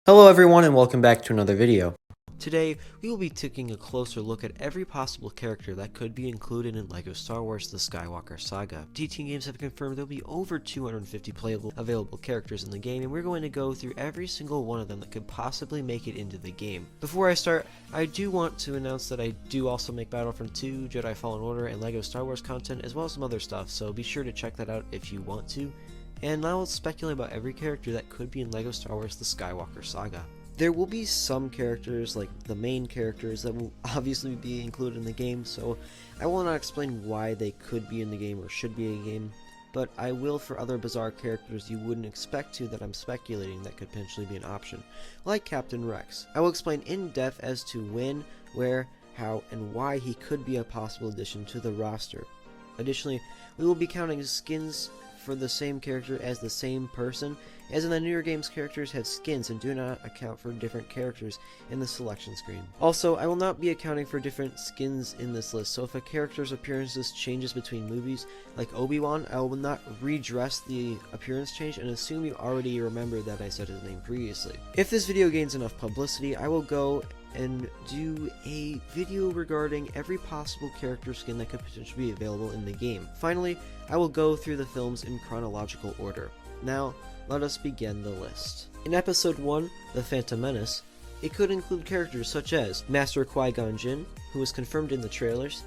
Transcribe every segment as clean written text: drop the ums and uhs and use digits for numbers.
Hello everyone and welcome back to another video. Today, we will be taking a closer look at every possible character that could be included in LEGO Star Wars The Skywalker Saga. TT Games have confirmed there will be over 250 playable available characters in the game, and we're going to go through every single one of them that could possibly make it into the game. Before I start, I do want to announce that I do also make Battlefront 2, Jedi Fallen Order, and LEGO Star Wars content, as well as some other stuff, so be sure to check that out if you want to. And now let's speculate about every character that could be in LEGO Star Wars The Skywalker Saga. There will be some characters, like the main characters, that will obviously be included in the game, so I will not explain why they could be in the game or should be in the game, but I will for other bizarre characters you wouldn't expect to that I'm speculating that could potentially be an option, like Captain Rex. I will explain in depth as to when, where, how, and why he could be a possible addition to the roster. Additionally, we will be counting skins for the same character as the same person, as in the newer games characters have skins and do not account for different characters in the selection screen. Also, I will not be accounting for different skins in this list, so if a character's appearances changes between movies, like Obi-Wan, I will not redress the appearance change and assume you already remember that I said his name previously. If this video gains enough publicity, I will go and do a video regarding every possible character skin that could potentially be available in the game. Finally, I will go through the films in chronological order. Now, let us begin the list. In Episode 1, The Phantom Menace, it could include characters such as Master Qui-Gon Jinn, who was confirmed in the trailers,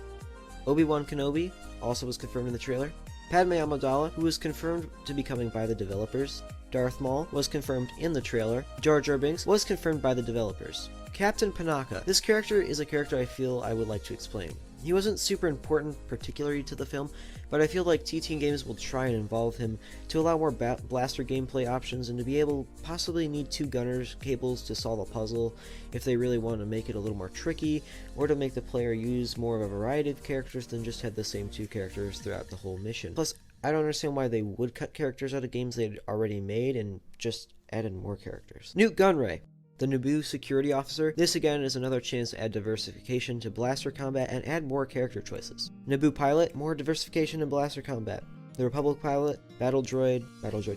Obi-Wan Kenobi, also was confirmed in the trailer, Padme Amidala, who was confirmed to be coming by the developers, Darth Maul was confirmed in the trailer, Jar Jar Binks was confirmed by the developers. Captain Panaka. This character is a character I feel I would like to explain. He wasn't super important particularly to the film, but I feel like TT Games will try and involve him to allow more blaster gameplay options and to be able possibly need two gunners cables to solve a puzzle if they really want to make it a little more tricky, or to make the player use more of a variety of characters than just have the same two characters throughout the whole mission. Plus, I don't understand why they would cut characters out of games they'd already made and just added more characters. Newt Gunray, the Naboo security officer. This again is another chance to add diversification to blaster combat and add more character choices. Naboo pilot, more diversification in blaster combat. The Republic pilot, battle droid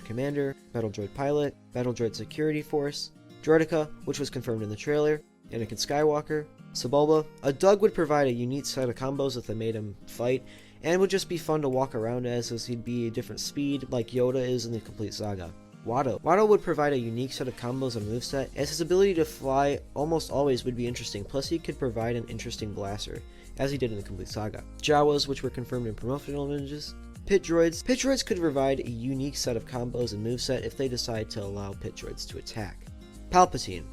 commander, battle droid pilot, battle droid security force. Droideka, which was confirmed in the trailer. Anakin Skywalker. Sebulba. A Dug would provide a unique set of combos if they made him fight, and would just be fun to walk around as he'd be a different speed like Yoda is in the complete saga. Watto. Watto would provide a unique set of combos and moveset, as his ability to fly almost always would be interesting, plus he could provide an interesting blaster, as he did in the complete saga. Jawas, which were confirmed in promotional images. Pit droids. Pit droids could provide a unique set of combos and moveset if they decide to allow pit droids to attack. Palpatine.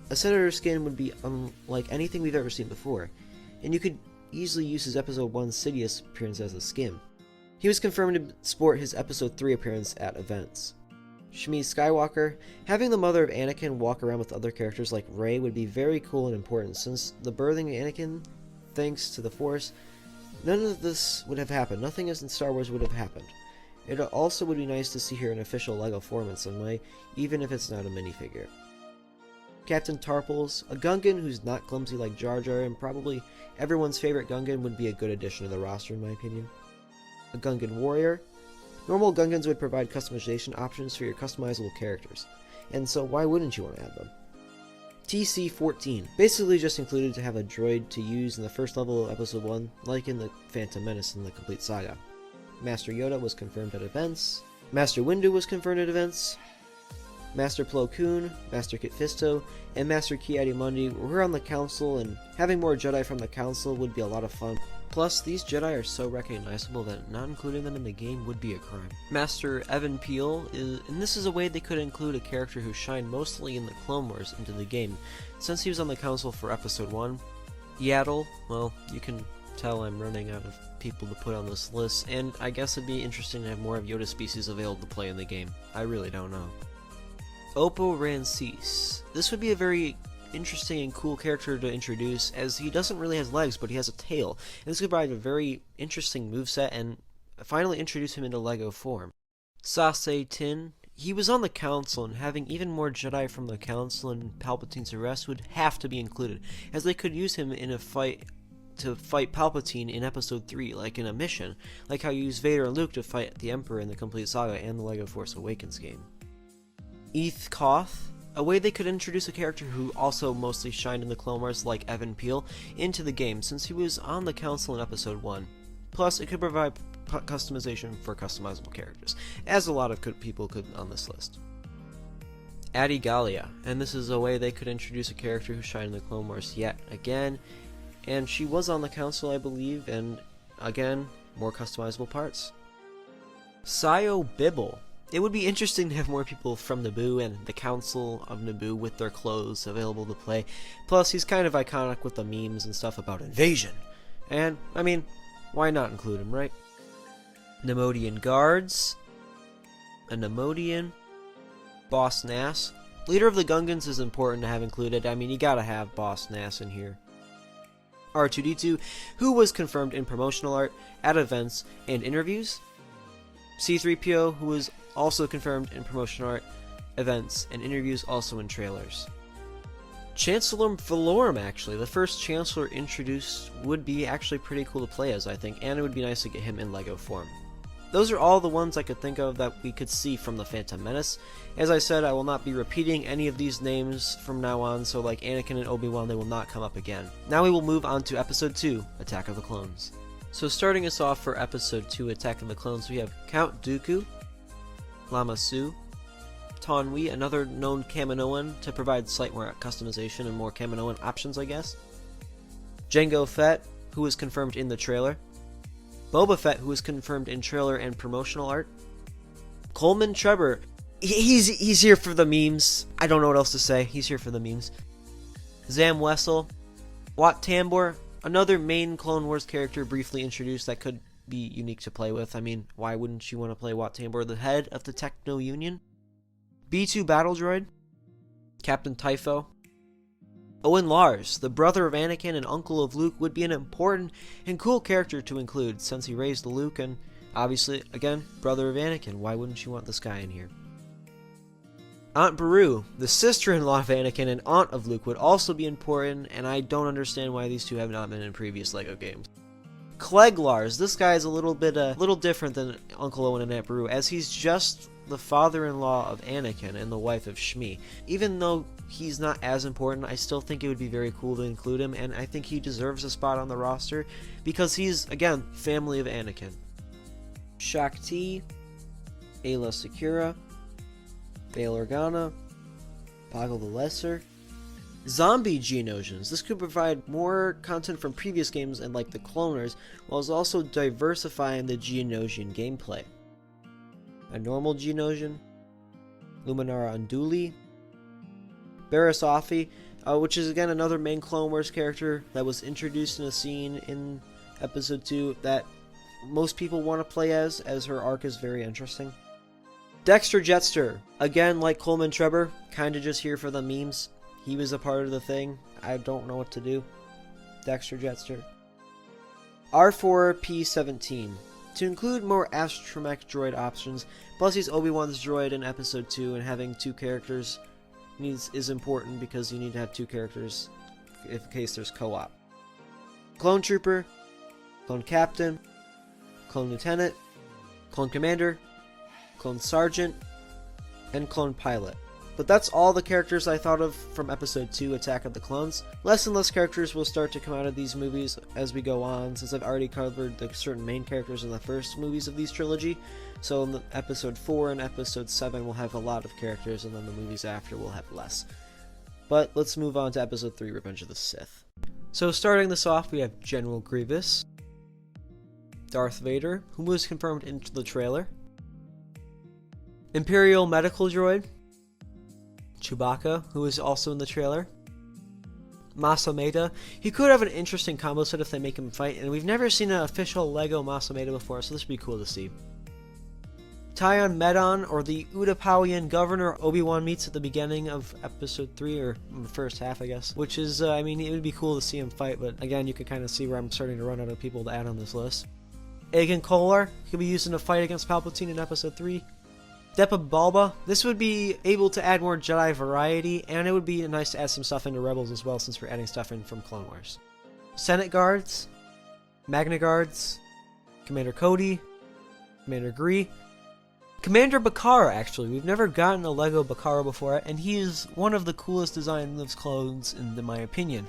A Senator skin would be unlike anything we've ever seen before, and you could easily use his Episode 1 Sidious appearance as a skin. He was confirmed to sport his Episode 3 appearance at events. Shmi Skywalker. Having the mother of Anakin walk around with other characters like Rey would be very cool and important, since the birthing of Anakin, thanks to the Force, none of this would have happened. Nothing as in Star Wars would have happened. It also would be nice to see her in official LEGO form in some way, even if it's not a minifigure. Captain Tarpals. A Gungan who's not clumsy like Jar Jar, and probably everyone's favorite Gungan, would be a good addition to the roster in my opinion. A Gungan warrior. Normal Gungans would provide customization options for your customizable characters, and so why wouldn't you want to add them? TC-14. Basically just included to have a droid to use in the first level of Episode 1, like in the Phantom Menace in the complete saga. Master Yoda was confirmed at events. Master Windu was confirmed at events. Master Plo Koon, Master Kit Fisto, and Master Ki-Adi-Mundi were on the Council, and having more Jedi from the Council would be a lot of fun. Plus, these Jedi are so recognizable that not including them in the game would be a crime. Master Evan Peel, and this is a way they could include a character who shined mostly in the Clone Wars into the game, since he was on the Council for Episode 1. Yaddle, well, you can tell I'm running out of people to put on this list, and I guess it'd be interesting to have more of Yoda species available to play in the game. I really don't know. Oppo Rancis. This would be a very interesting and cool character to introduce, as he doesn't really have legs, but he has a tail, and this could provide a very interesting moveset and finally introduce him into LEGO form. Sase Tin. He was on the Council, and having even more Jedi from the Council and Palpatine's arrest would have to be included, as they could use him in a fight to fight Palpatine in Episode 3, like in a mission, like how you use Vader and Luke to fight the Emperor in the complete saga and the LEGO Force Awakens game. Eth Koth. A way they could introduce a character who also mostly shined in the Clone Wars, like Evan Peel, into the game since he was on the Council in Episode 1. Plus, it could provide customization for customizable characters, as a lot of people could on this list. Adi Gallia, and this is a way they could introduce a character who shined in the Clone Wars yet again, and she was on the Council, I believe, and again, more customizable parts. Sio Bibble. It would be interesting to have more people from Naboo and the Council of Naboo with their clothes available to play. Plus, he's kind of iconic with the memes and stuff about invasion. And, I mean, why not include him, right? Nemodian Guards. A Nemodian. Boss Nass. Leader of the Gungans is important to have included. I mean, you gotta have Boss Nass in here. R2-D2, who was confirmed in promotional art, at events, and interviews. C-3PO, who was also confirmed in promotional art, events, and interviews, also in trailers. Chancellor Valorum, actually. The first Chancellor introduced would be actually pretty cool to play as, I think, and it would be nice to get him in LEGO form. Those are all the ones I could think of that we could see from the Phantom Menace. As I said, I will not be repeating any of these names from now on, so like Anakin and Obi-Wan, they will not come up again. Now we will move on to Episode 2, Attack of the Clones. So starting us off for Episode 2, Attack of the Clones, we have Count Dooku, Lama Su, Taun We, another known Kaminoan to provide slight more customization and more Kaminoan options, I guess. Jango Fett, who was confirmed in the trailer. Boba Fett, who was confirmed in trailer and promotional art. Coleman Trebor, he's here for the memes. I don't know what else to say. He's here for the memes. Zam Wessel, Wat Tambor, another main Clone Wars character briefly introduced that could be unique to play with. I mean, why wouldn't you want to play Wat Tambor, the head of the Techno Union? B2 Battle Droid, Captain Typho. Owen Lars, the brother of Anakin and uncle of Luke, would be an important and cool character to include since he raised Luke and obviously, again, brother of Anakin. Why wouldn't you want this guy in here? Aunt Beru, the sister-in-law of Anakin and aunt of Luke, would also be important, and I don't understand why these two have not been in previous LEGO games. Clegg Lars, this guy is a little different than Uncle Owen and Aunt Beru, as he's just the father-in-law of Anakin and the wife of Shmi. Even though he's not as important, I still think it would be very cool to include him, and I think he deserves a spot on the roster because he's, again, family of Anakin. Shakti, Ayla Secura, Bail Organa, Poggle the Lesser. Zombie Geonosians. This could provide more content from previous games and like the Cloners, while also diversifying the Geonosian gameplay. A normal Geonosian, Luminara Unduli, Barasafi, which is again another main Clone Wars character that was introduced in a scene in Episode 2 that most people want to play as her arc is very interesting. Dexter Jetster, again like Coleman Trebor, kinda just here for the memes. He was a part of the thing. I don't know what to do. Dexter Jetster. R4P17. To include more astromech droid options, plus he's Obi-Wan's droid in Episode 2, and having two characters is important because you need to have two characters in case there's co-op. Clone Trooper, Clone Captain, Clone Lieutenant, Clone Commander, Clone Sergeant, and Clone Pilot. But that's all the characters I thought of from Episode 2, Attack of the Clones. Less and less characters will start to come out of these movies as we go on, since I've already covered the certain main characters in the first movies of these trilogy. So in Episode 4 and Episode 7 we'll have a lot of characters, and then the movies after will have less. But let's move on to Episode 3, Revenge of the Sith. So starting this off, we have General Grievous, Darth Vader, who was confirmed into the trailer, Imperial Medical Droid, Chewbacca, who is also in the trailer, Masa Maeda. He could have an interesting combo set if they make him fight, and we've never seen an official LEGO Masa Maeda before, so this would be cool to see. Tion Medon, or the Utapauian governor Obi-Wan meets at the beginning of Episode 3, or the first half, I guess. Which is, I mean, it would be cool to see him fight, but again, you can kind of see where I'm starting to run out of people to add on this list. Hagan Koehler could be used in a fight against Palpatine in Episode 3. Depa Balba. This would be able to add more Jedi variety, and it would be nice to add some stuff into Rebels as well, since we're adding stuff in from Clone Wars. Senate Guards, Magna Guards, Commander Cody, Commander Gree, Commander Bakara, actually. We've never gotten a Lego Bakara before, and he is one of the coolest designs of clones, in my opinion.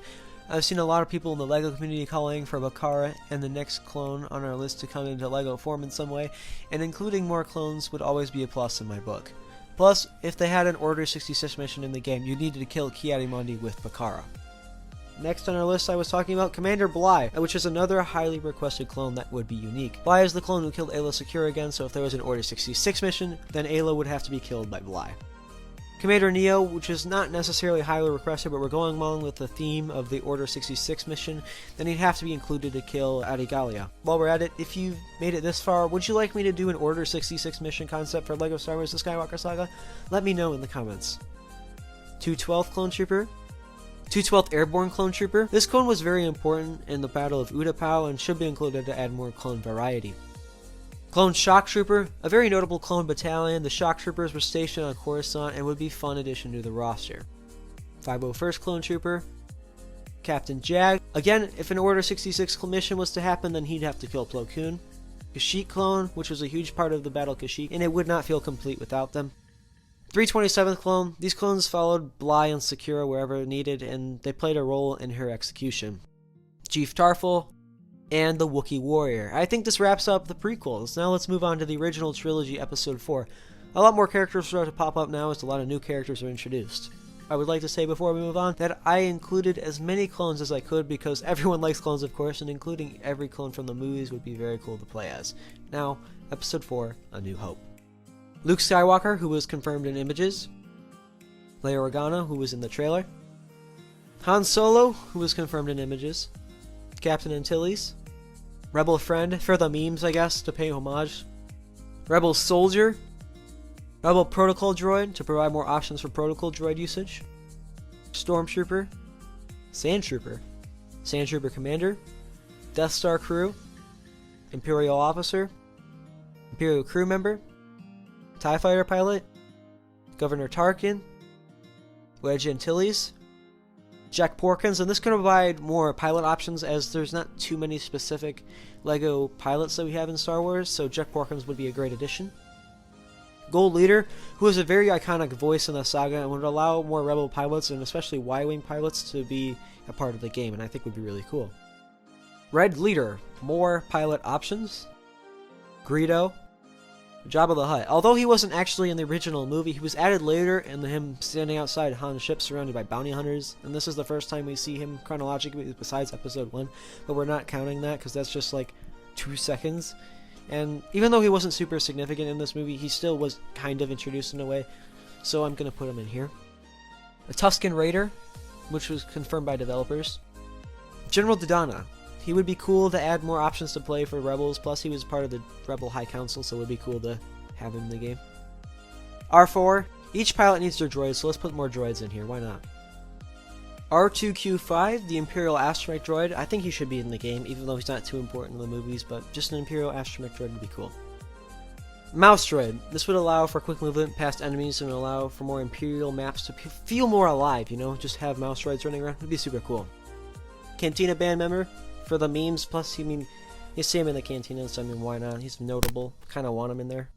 I've seen a lot of people in the LEGO community calling for Bakara and the next clone on our list to come into LEGO form in some way, and including more clones would always be a plus in my book. Plus, if they had an Order 66 mission in the game, you needed to kill Ki-Adi-Mundi with Bakara. Next on our list I was talking about Commander Bly, which is another highly requested clone that would be unique. Bly is the clone who killed Aayla Secura again, so if there was an Order 66 mission, then Aayla would have to be killed by Bly. Commander Neo, which is not necessarily highly requested, but we're going along with the theme of the Order 66 mission, then he'd have to be included to kill Adigalia. While we're at it, if you've made it this far, would you like me to do an Order 66 mission concept for LEGO Star Wars The Skywalker Saga? Let me know in the comments. 212th Clone Trooper. 212th Airborne Clone Trooper. This clone was very important in the Battle of Utapau and should be included to add more clone variety. Clone Shock Trooper, a very notable clone battalion. The Shock Troopers were stationed on Coruscant and would be a fun addition to the roster. 501st Clone Trooper. Captain Jag. Again, if an Order 66 mission was to happen, then he'd have to kill Plo Koon. Kashyyyk clone, which was a huge part of the Battle of Kashyyyk, and it would not feel complete without them. 327th clone. These clones followed Bly and Secura wherever needed, and they played a role in her execution. Chief Tarful, and the Wookiee Warrior. I think this wraps up the prequels. Now let's move on to the original trilogy, Episode 4. A lot more characters start to pop up now as a lot of new characters are introduced. I would like to say before we move on that I included as many clones as I could because everyone likes clones, of course, and including every clone from the movies would be very cool to play as. Now, Episode 4, A New Hope. Luke Skywalker, who was confirmed in images. Leia Organa, who was in the trailer. Han Solo, who was confirmed in images. Captain Antilles. Rebel Friend, for the memes, I guess, to pay homage. Rebel Soldier. Rebel Protocol Droid, to provide more options for Protocol Droid usage. Stormtrooper. Sandtrooper. Sandtrooper Commander. Death Star Crew. Imperial Officer. Imperial Crew Member. TIE Fighter Pilot. Governor Tarkin. Wedge Antilles. Jack Porkins, and this can provide more pilot options as there's not too many specific LEGO pilots that we have in Star Wars, so Jack Porkins would be a great addition. Gold Leader, who is a very iconic voice in the saga and would allow more Rebel pilots, and especially Y-Wing pilots, to be a part of the game, and I think would be really cool. Red Leader, more pilot options. Greedo. Jabba the Hutt. Although he wasn't actually in the original movie, he was added later in him standing outside Han's ship surrounded by bounty hunters, and this is the first time we see him chronologically besides Episode 1, but we're not counting that because that's just like 2 seconds. And even though he wasn't super significant in this movie, he still was kind of introduced in a way, so I'm going to put him in here. A Tuscan Raider, which was confirmed by developers. General Dodonna. He would be cool to add more options to play for Rebels, plus he was part of the Rebel High Council, so it would be cool to have him in the game. R4. Each pilot needs their droids, so let's put more droids in here, why not? Artoo Q5, the Imperial Astromech droid. I think he should be in the game, even though he's not too important in the movies, but just an Imperial Astromech droid would be cool. Mouse droid. This would allow for quick movement past enemies and allow for more Imperial maps to feel more alive, you know? Just have mouse droids running around. It would be super cool. Cantina band member. For the memes, plus, you see him in the cantina, so why not? He's notable. Kind of want him in there.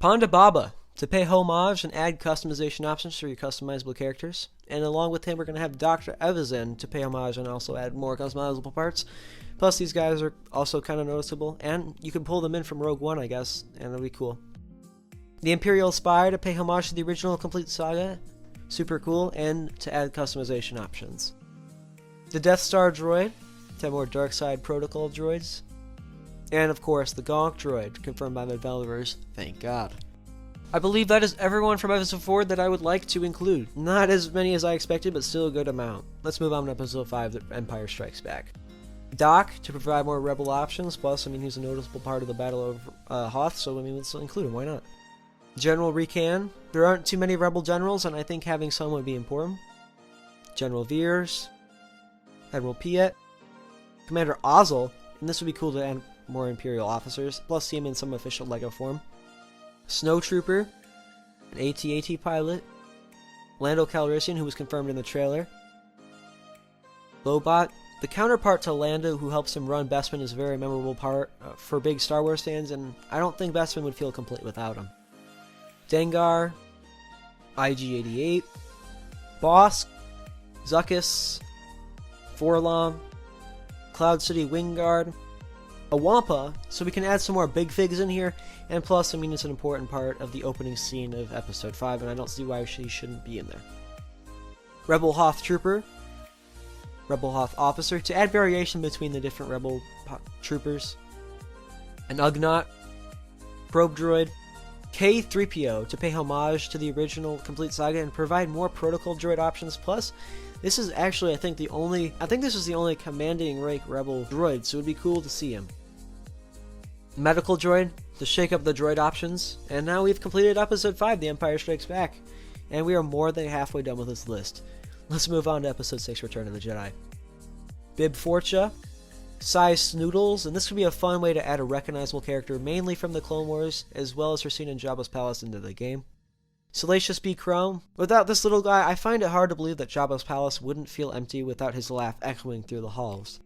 Ponda Baba, to pay homage and add customization options for your customizable characters. And along with him, we're going to have Dr. Evazan to pay homage and also add more customizable parts. Plus, these guys are also kind of noticeable, and you can pull them in from Rogue One, I guess, and it'll be cool. The Imperial Spy, to pay homage to the original complete saga. Super cool, and to add customization options. The Death Star droid, to have more dark side protocol droids. And of course, the Gonk droid, confirmed by the developers, thank God. I believe that is everyone from Episode 4 that I would like to include. Not as many as I expected, but still a good amount. Let's move on to Episode 5, The Empire Strikes Back. Doc, to provide more Rebel options, plus, he's a noticeable part of the Battle of Hoth, so let's include him, why not? General Recan. There aren't too many Rebel generals, and I think having some would be important. General Veers. Admiral Piet. Commander Ozzel, and this would be cool to add more Imperial officers, plus see him in some official LEGO form. Snowtrooper, an AT-AT pilot. Lando Calrissian, who was confirmed in the trailer. Lobot, the counterpart to Lando who helps him run Bespin, is a very memorable part for big Star Wars fans, and I don't think Bespin would feel complete without him. Dengar, IG-88, Bosk, Zuckuss, Forlom, Cloud City Wingguard, a Wampa, so we can add some more big figs in here, and plus, I mean, it's an important part of the opening scene of Episode 5, and I don't see why she shouldn't be in there. Rebel Hoth Trooper, Rebel Hoth Officer, to add variation between the different Rebel Troopers, an Ugnaught, Probe Droid, K-3PO, to pay homage to the original complete saga and provide more protocol droid options, plus, this is actually, I think this is the only commanding rank Rebel droid, so it would be cool to see him. Medical droid, to shake up the droid options, and now we've completed Episode 5, The Empire Strikes Back, and we are more than halfway done with this list. Let's move on to Episode 6, Return of the Jedi. Bib Fortuna, Sai Snoodles, and this would be a fun way to add a recognizable character, mainly from the Clone Wars, as well as her scene in Jabba's palace into the game. Salacious B. Chrome, without this little guy, I find it hard to believe that Jabba's palace wouldn't feel empty without his laugh echoing through the halls.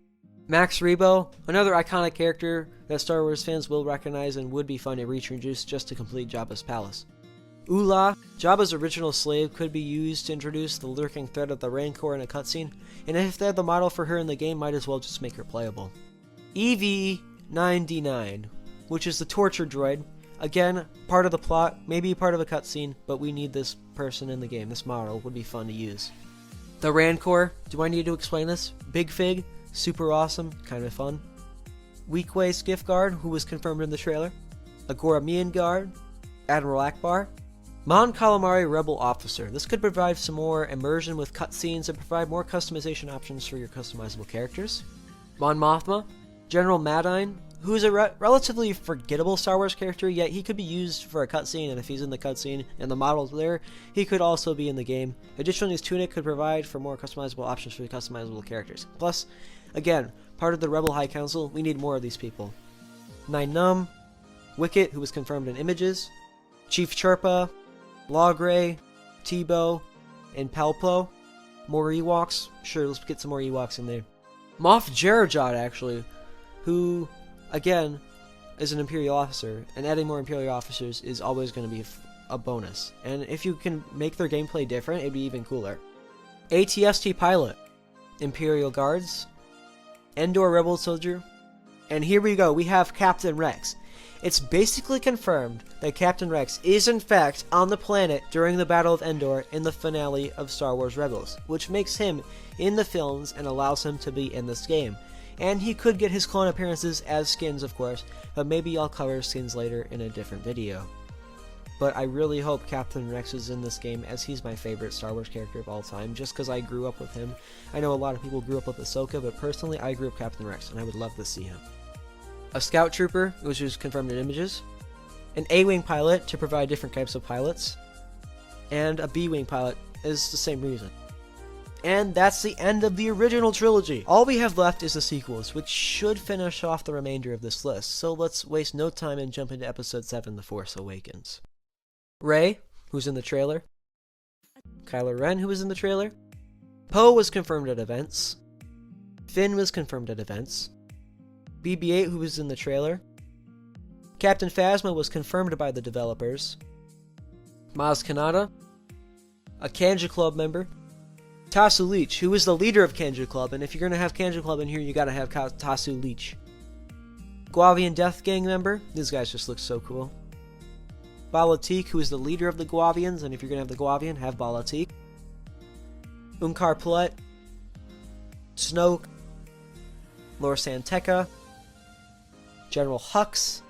Max Rebo, another iconic character that Star Wars fans will recognize and would be fun to reintroduce just to complete Jabba's palace. Ula, Jabba's original slave, could be used to introduce the lurking threat of the Rancor in a cutscene, and if they had the model for her in the game, might as well just make her playable. EV-9D9, which is the torture droid. Again, part of the plot, maybe part of a cutscene, but we need this person in the game. This model would be fun to use. The Rancor, do I need to explain this? Big Fig, super awesome, kind of fun. Weequay Skiff Guard, who was confirmed in the trailer. Agora Mian Guard, Admiral Ackbar. Mon Calamari Rebel Officer. This could provide some more immersion with cutscenes and provide more customization options for your customizable characters. Mon Mothma, General Madine, who is a relatively forgettable Star Wars character, yet he could be used for a cutscene, and if he's in the cutscene and the model's there, he could also be in the game. Additionally, his tunic could provide for more customizable options for the customizable characters. Plus, again, part of the Rebel High Council, we need more of these people. Nien Nunb, Wicket, who was confirmed in images, Chief Chirpa, Logray, Tebow, and Palpo. More Ewoks. Sure, let's get some more Ewoks in there. Moff Jerajot, actually, who, again, is an Imperial officer, and adding more Imperial officers is always going to be a bonus. And if you can make their gameplay different, it'd be even cooler. ATST Pilot, Imperial Guards, Endor Rebel Soldier, and here we go, we have Captain Rex. It's basically confirmed that Captain Rex is in fact on the planet during the Battle of Endor in the finale of Star Wars Rebels, which makes him in the films and allows him to be in this game. And he could get his clone appearances as skins, of course, but maybe I'll cover skins later in a different video. But I really hope Captain Rex is in this game, as he's my favorite Star Wars character of all time, just because I grew up with him. I know a lot of people grew up with Ahsoka, but personally I grew up Captain Rex, and I would love to see him. A Scout Trooper, which was confirmed in images, an A-Wing pilot to provide different types of pilots, and a B-Wing pilot is the same reason. And that's the end of the original trilogy. All we have left is the sequels, which should finish off the remainder of this list, so let's waste no time and jump into Episode 7, The Force Awakens. Rey, who's in the trailer, Kylo Ren, who was in the trailer, Poe was confirmed at events, Finn was confirmed at events, BB-8, who was in the trailer, Captain Phasma was confirmed by the developers, Maz Kanata, a Kanji Club member, Tasu Leech, who is the leader of Kanji Club, and if you're going to have Kanji Club in here, you gotta have Tasu Leech. Guavian Death Gang member, these guys just look so cool. Balatik, who is the leader of the Guavians, and if you're going to have the Guavian, have Balatik. Unkar Plutt, Snoke, Lor San Tekka, General Hux,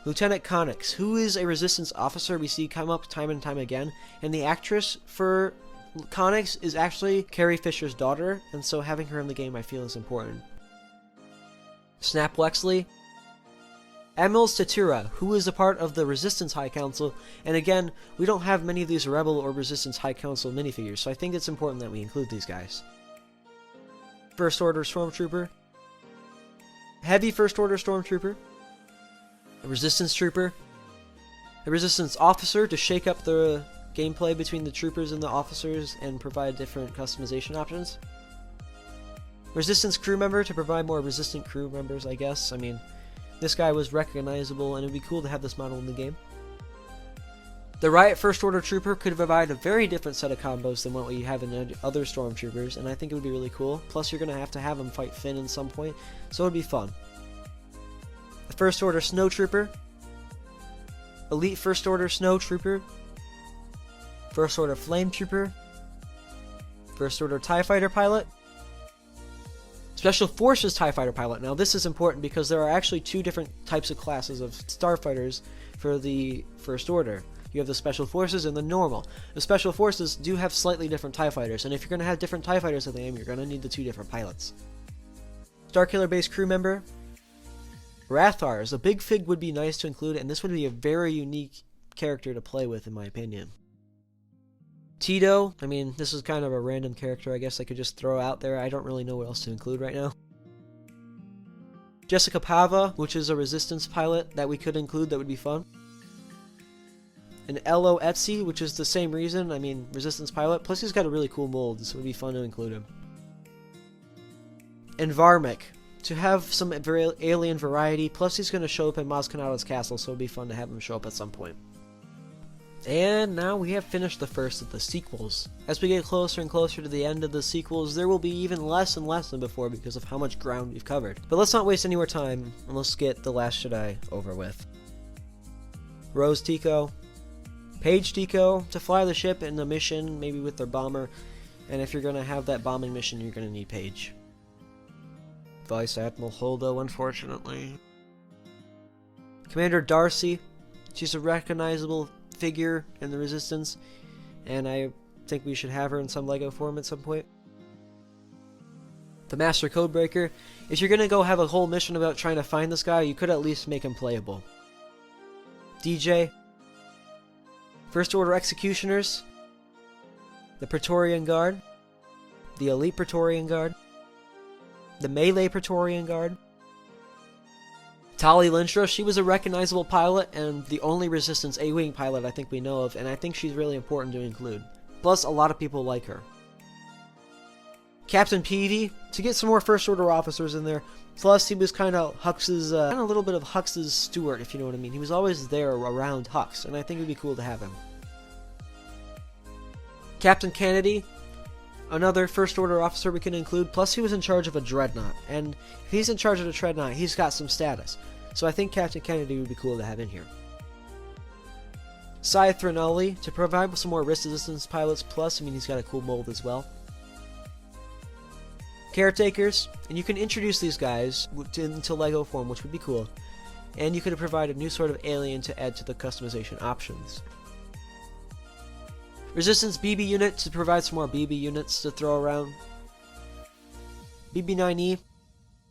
Lieutenant Connix, who is a Resistance officer we see come up time and time again, and the actress for Connix is actually Carrie Fisher's daughter, and so having her in the game I feel is important. Snap Wexley, Admiral Statura, who is a part of the Resistance High Council, and again, we don't have many of these Rebel or Resistance High Council minifigures, so I think it's important that we include these guys. First Order Stormtrooper, Heavy First Order Stormtrooper, a Resistance Trooper, a Resistance Officer to shake up the gameplay between the troopers and the officers and provide different customization options, Resistance Crew Member to provide more Resistant crew members, I guess. I mean, this guy was recognizable and it'd be cool to have this model in the game. The Riot First Order Trooper could provide a very different set of combos than what we have in other Stormtroopers, and I think it would be really cool. Plus, you're going to have him fight Finn at some point, so it would be fun. The First Order Snow Trooper, Elite First Order Snow Trooper, First Order Flame Trooper, First Order TIE Fighter Pilot, Special Forces TIE Fighter Pilot. Now this is important because there are actually two different types of classes of starfighters for the First Order. You have the Special Forces and the normal. The Special Forces do have slightly different TIE Fighters, and if you're going to have different TIE Fighters in the game, you're going to need the two different pilots. Starkiller Base Crew Member, Rathars. A big fig would be nice to include, and this would be a very unique character to play with, in my opinion. Tito, I mean, this is kind of a random character I guess I could just throw out there. I don't really know what else to include right now. Jessica Pava, which is a Resistance pilot that we could include, that would be fun. And Elo Etsy, which is the same reason, I mean, Resistance pilot, plus he's got a really cool mold, so it would be fun to include him. And Varmik, to have some alien variety, plus he's going to show up in Maz Kanata's castle, so it would be fun to have him show up at some point. And now we have finished the first of the sequels. As we get closer and closer to the end of the sequels, there will be even less and less than before because of how much ground we've covered. But let's not waste any more time, and let's get The Last Jedi over with. Rose Tico, Paige Tico, to fly the ship in a mission, maybe with their bomber, and if you're going to have that bombing mission, you're going to need Paige. Vice Admiral Holdo, unfortunately. Commander Darcy, she's a recognizable figure in the Resistance, and I think we should have her in some LEGO form at some point. The Master Codebreaker, if you're going to go have a whole mission about trying to find this guy, you could at least make him playable. DJ, First Order Executioners, the Praetorian Guard, the Elite Praetorian Guard, the Melee Praetorian Guard. Tali Linstra, she was a recognizable pilot and the only Resistance A-Wing pilot I think we know of, and I think she's really important to include. Plus, a lot of people like her. Captain Peavy, to get some more First Order officers in there. Plus, he was kind of Hux's, kind of a little bit of Hux's steward, if you know what I mean. He was always there around Hux, and I think it would be cool to have him. Captain Kennedy, another First Order officer we can include, plus he was in charge of a dreadnought, and if he's in charge of a dreadnought, he's got some status. So I think Captain Kennedy would be cool to have in here. Cy Threnulli, to provide some more Resistance pilots, plus, I mean, he's got a cool mold as well. Caretakers, and you can introduce these guys into LEGO form, which would be cool. And you could provide a new sort of alien to add to the customization options. Resistance BB unit, to provide some more BB units to throw around. BB-9E.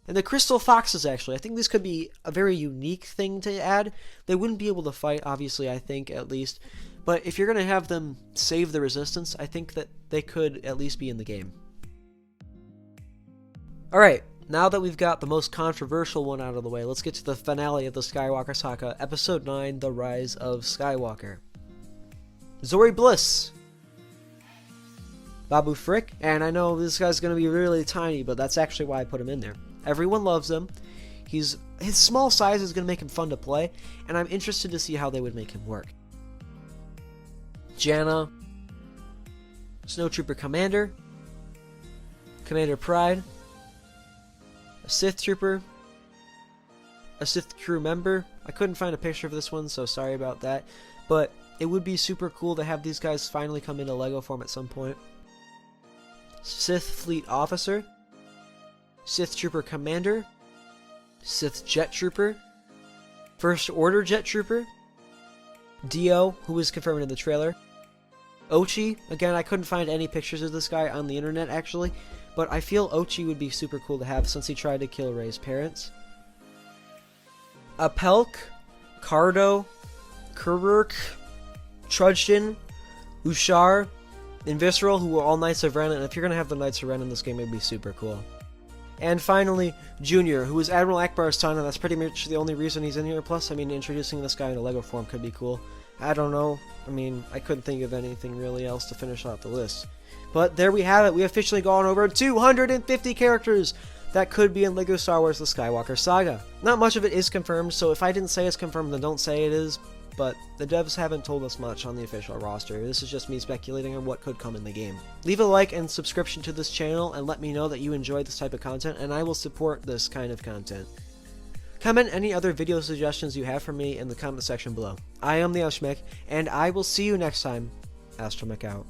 And the Crystal Foxes, actually. I think this could be a very unique thing to add. They wouldn't be able to fight, obviously, I think, at least. But if you're going to have them save the Resistance, I think that they could at least be in the game. Alright, now that we've got the most controversial one out of the way, let's get to the finale of the Skywalker Saga, Episode 9, The Rise of Skywalker. Zori Bliss, Babu Frick, and I know this guy's going to be really tiny, but that's actually why I put him in there. Everyone loves him. His small size is going to make him fun to play, and I'm interested to see how they would make him work. Janna, Snowtrooper Commander, Commander Pride, a Sith Trooper, a Sith crew member. I couldn't find a picture of this one, so sorry about that, but it would be super cool to have these guys finally come into LEGO form at some point. Sith Fleet Officer, Sith Trooper Commander, Sith Jet Trooper, First Order Jet Trooper, Dio, who was confirmed in the trailer, Ochi, again I couldn't find any pictures of this guy on the internet actually, but I feel Ochi would be super cool to have since he tried to kill Rey's parents. Apelk, Cardo, Kururk, Trudgeon, Ushar, and Visceral, who were all Knights of Ren, and if you're going to have the Knights of Ren in this game, it would be super cool. And finally, Junior, who is Admiral Ackbar's son, and that's pretty much the only reason he's in here. Plus, I mean, introducing this guy in a LEGO form could be cool. I don't know. I mean, I couldn't think of anything really else to finish out the list. But there we have it. We officially gone over 250 characters that could be in LEGO Star Wars The Skywalker Saga. Not much of it is confirmed, so if I didn't say it's confirmed, then don't say it is. but the devs haven't told us much on the official roster. This is just me speculating on what could come in the game. Leave a like and subscription to this channel and let me know that you enjoyed this type of content, and I will support this kind of content. Comment any other video suggestions you have for me in the comment section below. I am TheAsTROLLmech, and I will see you next time. TheAsTROLLmech out.